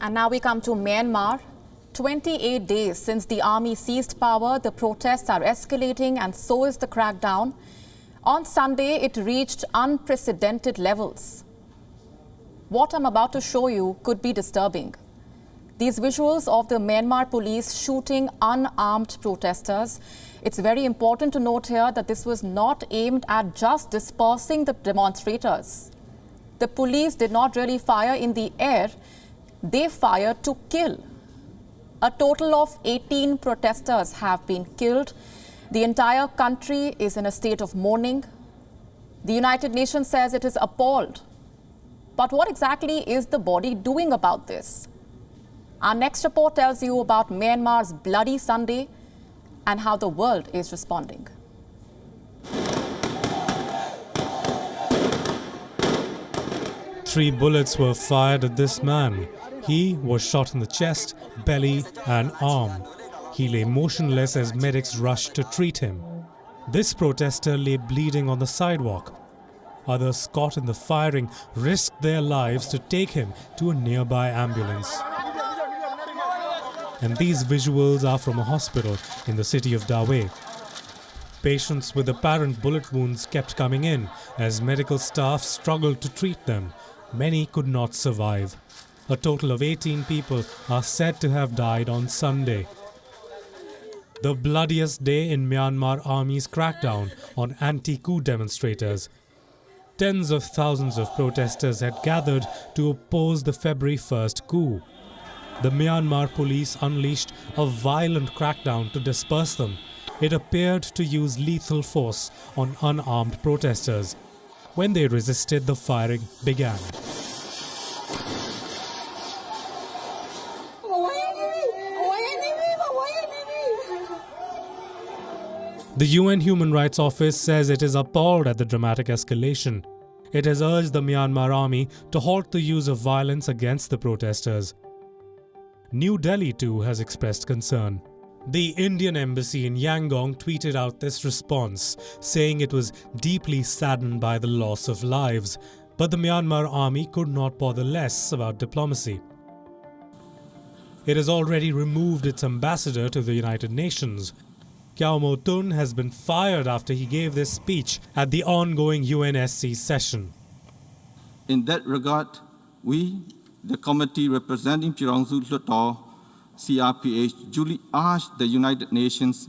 And now we come to Myanmar. 28 days since the army seized power, the protests are escalating and so is the crackdown. On Sunday, it reached unprecedented levels. What I'm about to show you could be disturbing. These visuals of the Myanmar police shooting unarmed protesters. It's very important to note here that this was not aimed at just dispersing the demonstrators. The police did not really fire in the air. They fired to kill. A total of 18 protesters have been killed. The entire country is in a state of mourning. The United Nations says it is appalled. But what exactly is the body doing about this? Our next report tells you about Myanmar's bloody Sunday and how the world is responding. Three bullets were fired at this man. He was shot in the chest, belly and arm. He lay motionless as medics rushed to treat him. This protester lay bleeding on the sidewalk. Others caught in the firing risked their lives to take him to a nearby ambulance. And these visuals are from a hospital in the city of Dawei. Patients with apparent bullet wounds kept coming in as medical staff struggled to treat them. Many could not survive. A total of 18 people are said to have died on Sunday. The bloodiest day in Myanmar Army's crackdown on anti-coup demonstrators. Tens of thousands of protesters had gathered to oppose the February 1st coup. The Myanmar police unleashed a violent crackdown to disperse them. It appeared to use lethal force on unarmed protesters. When they resisted, the firing began. The UN Human Rights Office says it is appalled at the dramatic escalation. It has urged the Myanmar army to halt the use of violence against the protesters. New Delhi too has expressed concern. The Indian embassy in Yangon tweeted out this response, saying it was deeply saddened by the loss of lives, but the Myanmar army could not bother less about diplomacy. It has already removed its ambassador to the United Nations. Kyaw Mo Tun has been fired after he gave this speech at the ongoing UNSC session. In that regard, we, the committee representing Pirangsu Hluttaw, CRPH, duly urge the United Nations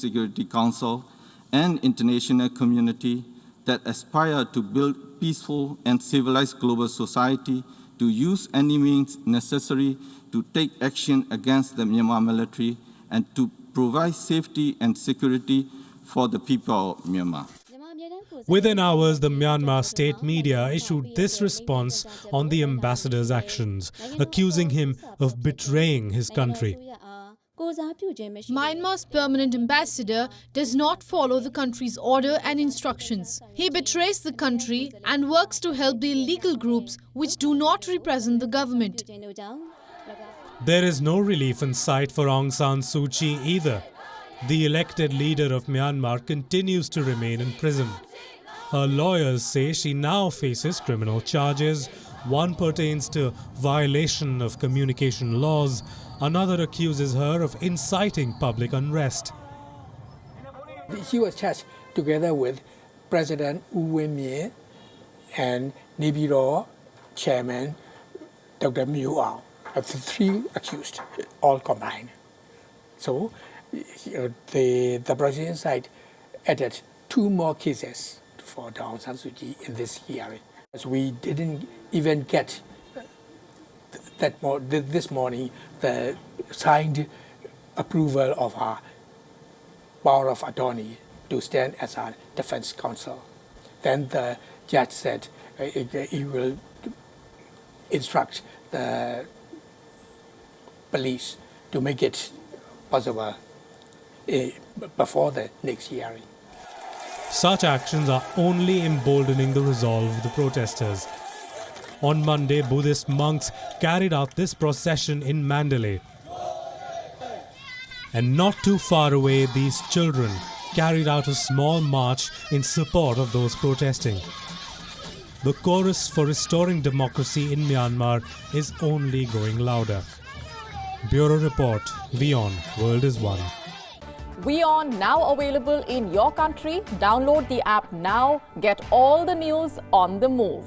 Security Council, and international community that aspire to build peaceful and civilized global society to use any means necessary to take action against the Myanmar military and to provide safety and security for the people of Myanmar. Within hours, the Myanmar state media issued this response on the ambassador's actions, accusing him of betraying his country. Myanmar's permanent ambassador does not follow the country's order and instructions. He betrays the country and works to help the illegal groups which do not represent the government. There is no relief in sight for Aung San Suu Kyi either. The elected leader of Myanmar continues to remain in prison. Her lawyers say she now faces criminal charges. One pertains to violation of communication laws. Another accuses her of inciting public unrest. She was charged together with President U Win Myint and Nibiro Chairman Dr. Miu Aung. The three accused, all combined. So the Brazilian side added 2 more cases for Aung San Suu Kyi in this hearing. We didn't even get this morning the signed approval of our power of attorney to stand as our defense counsel. Then the judge said he will instruct the police to make it possible before the next hearing. Such actions are only emboldening the resolve of the protesters. On Monday, Buddhist monks carried out this procession in Mandalay. And not too far away, these children carried out a small march in support of those protesting. the chorus for restoring democracy in Myanmar is only growing louder. Bureau Report, WION World is One. WION now available in your country. Download the app now. Get all the news on the move.